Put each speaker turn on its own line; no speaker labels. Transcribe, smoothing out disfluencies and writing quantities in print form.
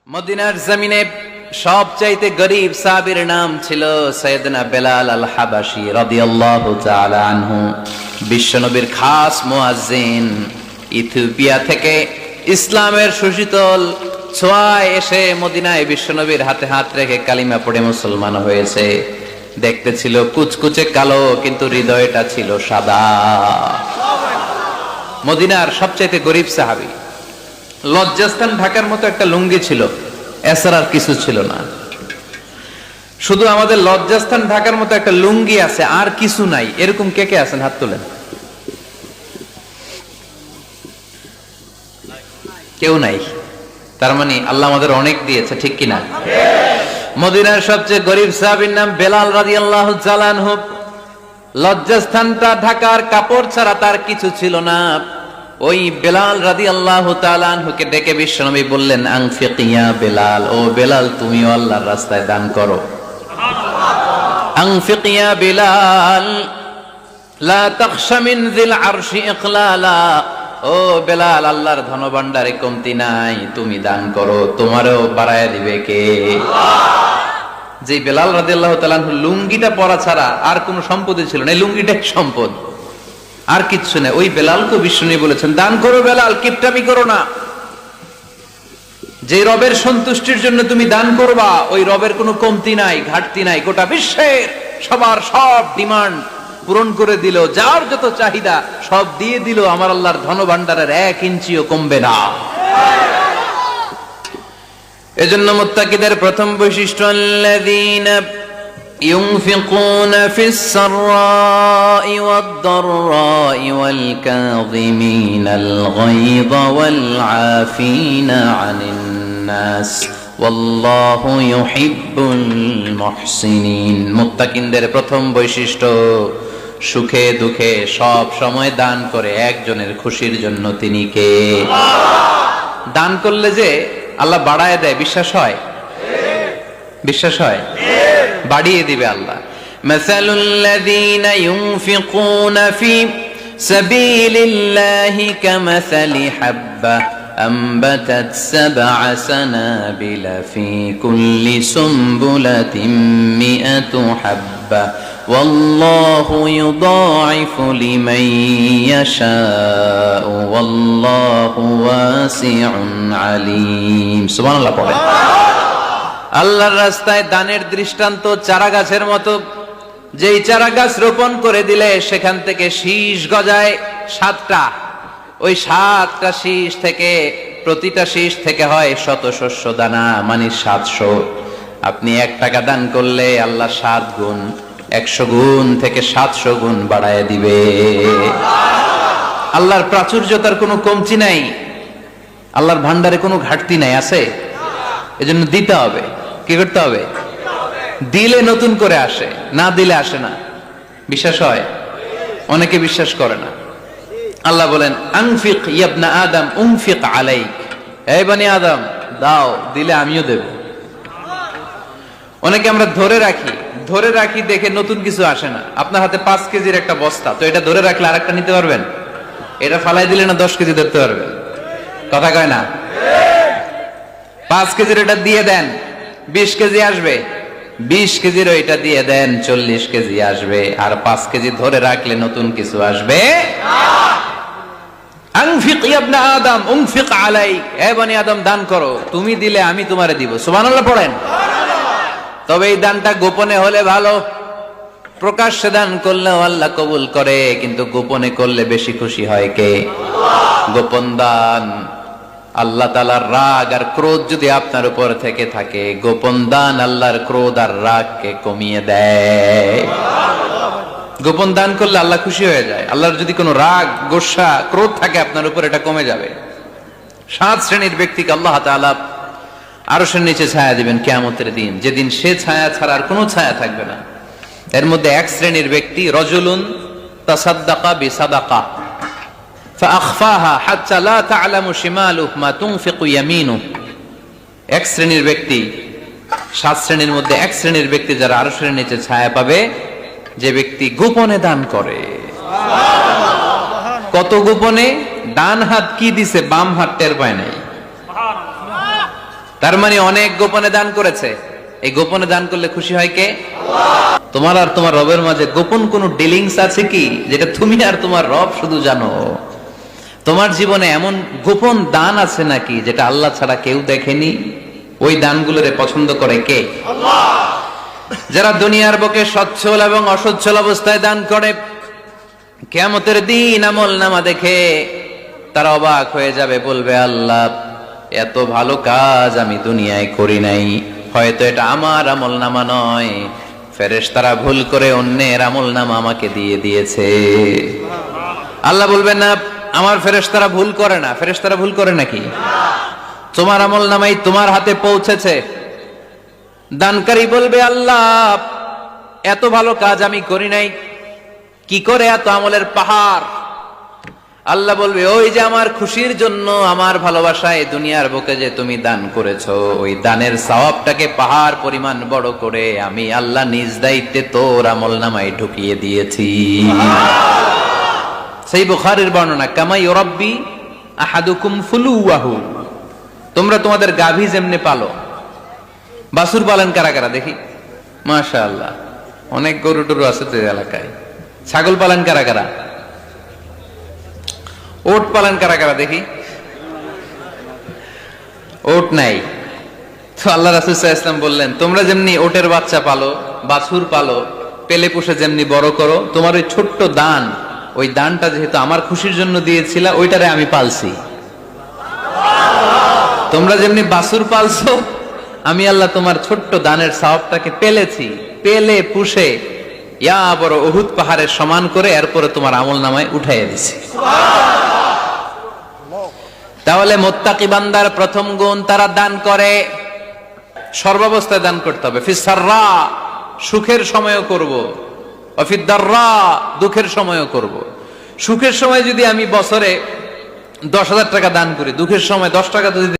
মদিনার জমিনে সবচাইতে গরীব সাহাবীর নাম ছিল সাইয়েদনা বেলাল আল হাবাশী রাদিয়াল্লাহু তাআলা আনহু। বিশ্বনবীর খাস মুয়াজ্জিন, ইথিওপিয়া থেকে ইসলামের সুশীতল ছোঁয়ায় এসে মদিনায় বিশ্বনবীর হাতে হাত রেখে কালিমা পড়ে মুসলমান হয়েছে। দেখতে ছিল কুচকুচে কালো, কিন্তু হৃদয়টা ছিল সাদা। মদিনার সবচাইতে গরীব সাহাবী। লজ্জাস্থান ঢাকার মতো একটা লুঙ্গি ছিল, এছাড়া আর কিছু ছিল না। শুধু আমাদের লজ্জাস্থান ঢাকার মতো একটা লুঙ্গি আছে, আর কিছু নাই। এরকম কে কে আছেন? হাত তোলেন। কেউ নাই। তার মানে আল্লাহ আমাদের অনেক দিয়েছে, ঠিক কিনা? মদিনার সবচেয়ে গরীব সাহাবীর নাম বেলাল রাদিয়াল্লাহু তাআলা আনহু। লজ্জাস্থানটা ঢাকার কাপড় ছাড়া তার কিছু ছিল না। ওই বেলাল রাদিয়াল্লাহু তাআলা আনহুকে ডেকে বিশ্বনবী বললেন, আনফিক ইয়া বেলাল, ও বেলাল তুমিও আল্লাহর রাস্তায় দান করো। আনফিক ইয়া বেলাল লা তাখশা মিন যিল আরশি ইকলালা, ও বেলাল আল্লাহর ধনভাণ্ডারে কমতি নাই, তুমি দান করো, তোমারও বাড়ায়া দিবে কে? যে বেলাল রাদিয়াল্লাহু তাআলা আনহু লুঙ্গিটা পরা ছাড়া আর কোনো সম্পদই ছিল না, এই লুঙ্গিটাই সম্পদ, আর কিচ্ছু নেই। ওই বেলালকে বিশ্বনবী বলেছেন, দান করো বেলাল, কিপটামি করো না। যে রবের সন্তুষ্টির জন্য তুমি দান করবা, ওই রবের কোনো কমতি নাই, ঘাটতি নাই। গোটা বিশ্বের সবার সব ডিমান্ড পূরণ করে দিল, যার যত চাহিদা সব দিয়ে দিল, আমার আল্লাহর ধনভাণ্ডারের 1 ইঞ্চিও কমবে না। এজন্য মুত্তাকিদের প্রথম বৈশিষ্ট্য, আল্লাযীনা ينفقون في السراء والضراء والكاظمين الغيظ والعافين عن الناس والله يحب المحسنين। মুত্তাকিনদের প্রথম বৈশিষ্ট্য, সুখে দুঃখে সব সময় দান করে একজনের খুশির জন্য। তিনি কে? দান করলে যে আল্লাহ বাড়ায় দেয়, বিশ্বাস হয়? বিশ্বাস হয়? বাড়িয়ে দিবে আল্লাহ। মাসালুল লাযীনা ইউনফিকুনা ফি সাবিলিল্লাহি কামাসালি হাব্বা আমবাতাত সাবআ সানাবিলা ফি কুল্লি সুমবুলাতিন মিআতু হাব্বা ওয়াল্লাহু ইউদাঈফু লিমান ইয়াশাউ ওয়াল্লাহু ওয়াসিউন আলীম। সুবহানাল্লাহ পড়ে। আল্লাহর রাস্তায় দানের দৃষ্টান্ত চারা গাছের মতো। যেই চারা গাছ রোপণ করে দিলে সেখান থেকে শীষ গজায় 7টা। ওই 7টা শীষ থেকে, প্রতিটা শীষ থেকে হয় শত শস্য দানা, মানে 700। আপনি 1 টাকা দান করলে আল্লাহ 7 গুণ, 100 গুণ থেকে 700 গুণ বাড়ায় দিবে। আল্লাহর প্রাচুর্যতার কোনো কমতি নাই, আল্লাহর ভান্ডারে কোনো ঘাটতি নাই। আছে? এজন্য দিতে হবে। কি করতে হবে? দিলে নতুন করে আসে, না দিলে আসে না। বিশ্বাস হয়? অনেকে বিশ্বাস করে না। আল্লাহ বলেন, আনফিক ইয়া ইবনা আদম উনফিক আলাইক, হে বনি আদম দাও, দিলে আমিও দেব। অনেকে আমরা ধরে রাখি দেখে নতুন কিছু আসে না। আপনার হাতে 5 কেজির একটা বস্তা, তো এটা ধরে রাখলে আরেকটা নিতে পারবেন? এটা ফালাই দিলে না 10 কেজি ধরতে পারবেন? কথা কয় না? 5 কেজির এটা দিয়ে দেন, 20 কেজি আসবে। 20 কেজির ওইটা দিয়ে দেন, 40 কেজি আসবে। আর 5 কেজি ধরে রাখলে নতুন কিছু আসবে। আনফিক ইয়া ইবনা আদম উনফিক আলাইক, হে বনি আদম দান করো, তুমি দিলে আমি তোমারে দিব। সুবহানাল্লাহ পড়েন। তবে এই দানটা গোপনে হলে ভালো। প্রকাশ্যে দান করলেও আল্লাহ কবুল করে, কিন্তু গোপনে করলে বেশি খুশি হয় কে? গোপন দান। আল্লাহ তাআলার রাগ আর ক্রোধ যদি আপনার উপর থেকে থাকে, গোপন দান আল্লাহর ক্রোধ আর রাগকে কমিয়ে দেয়। গোপন দান করলে আল্লাহ খুশি হয়ে যায়। আল্লাহর যদি কোনো রাগ, গোসা, ক্রোধ থাকে আপনার উপর, এটা কমে যাবে। 7 শ্রেণীর ব্যক্তিকে আল্লাহ তাআলা আরশের নিচে ছায়া দিবেন কিয়ামতের দিন, যেদিন সে ছায়া ছাড়া আর কোনো ছায়া থাকবে না। এর মধ্যে 1 শ্রেণীর ব্যক্তি, রজুলুন তাসাদ্দাকা বিসাদাকা ফাআখফাহা হাত্তা লা তা'লামু শিমালুহু মা তুনফিকু ইয়ামিনুহু। 1 শ্রেণীর ব্যক্তি, 7 শ্রেণীর মধ্যে 1 শ্রেণীর ব্যক্তি যারা আরশের নিচে ছায়া পাবে, যে ব্যক্তি গোপনে দান করে। কত গোপনে? ডান হাত কি দিছে, বাম হাত টের পায় নাই। তার মানে অনেক গোপনে দান করেছে। এই গোপনে দান করলে খুশি হয় কে? তোমার আর তোমার রবের মাঝে গোপন কোন ডিলিংস আছে কি, যেটা তুমি আর তোমার রব শুধু জানো? তোমার জীবনে এমন গোপন দান আছে নাকি যেটা আল্লাহ ছাড়া কেউ দেখেনি? ওই দানগুলোরে পছন্দ করে কে? আল্লাহ। যারা দুনিয়ার বুকে সচ্ছল এবং অসচ্ছল অবস্থায় দান করে, কিয়ামতের দিন আমল নামা দেখে তারা অবাক হয়ে যাবে, বলবে আল্লাহ এত ভালো কাজ আমি দুনিয়ায় করি নাই, হয়তো এটা আমার আমল নামা নয়, ফেরেশতারা ভুল করে অন্যের আমল নামা আমাকে দিয়ে দিয়েছে। আল্লাহ বলবেন না আমার ফেরেশতারা ভুল করে না। ফেরেশতারা ভুল করে নাকি? তোমার আমল নামাই তোমার হাতে পৌঁছেছে। দানকারী বলবে আল্লাহ এত ভালো কাজ আমি করি নাই, কি করে এত আমলের পাহাড়? আল্লাহ বলবে ওই যে আমার খুশির জন্য, আমার ভালোবাসায় দুনিয়ার বুকে যে তুমি দান করেছো, ওই দানের সওয়াবটাকে পাহাড় পরিমাণ বড় করে আমি আল্লাহ নিজ দায়িত্বে তোর আমল নামায় ঢুকিয়ে দিয়েছি। সেই বুখারীর বর্ণনা, কামা ইউরাব্বি আহাদুকুম ফুলুয়াহু, তোমরা তোমাদের গাভী যেমনে পালো। বাছুর পালেন কারা কারা দেখি? মাশাআল্লাহ, অনেক গরু টরু আছে তো এলাকায়। ছাগল পালেন কারা কারা? ওট পালন কারা কারা দেখি? ওট নাই তো আল্লাহ রাসূল সাল্লাল্লাহু আলাইহি ওয়াসাল্লাম বললেন তোমরা যেমনি ওটের বাচ্চা পালো, বাছুর পালো, পেলে পুষে যেমনি বড় করো, তোমার ওই ছোট্ট দান, ওই দানটা যেহেতু আমার খুশির জন্য দিয়েছিলা, ওইটারে আমি পালছি। তোমরা যেমনি বাছুর পালছো, আমি আল্লাহ তোমার ছোট্ট দানের সওয়াবটাকে পেলেছি, পেলে পুষে ইয়া বড় উহুদ পাহাড়ের সমান করে এরপরে তোমার আমল নামায় উঠাইয়া দিছি। তাহলে মুত্তাকি বান্দার প্রথম গুণ, তারা দান করে, সর্বাবস্থায় দান করতে হবে। ফিস সাররা, সুখের সময়ও করব, ওয়া ফিদ দাররা, দুঃখের সময়ও করব। সুখের সময় যদি আমি বছরে 10,000 টাকা দান করি, দুঃখের সময় 10 টাকা যদি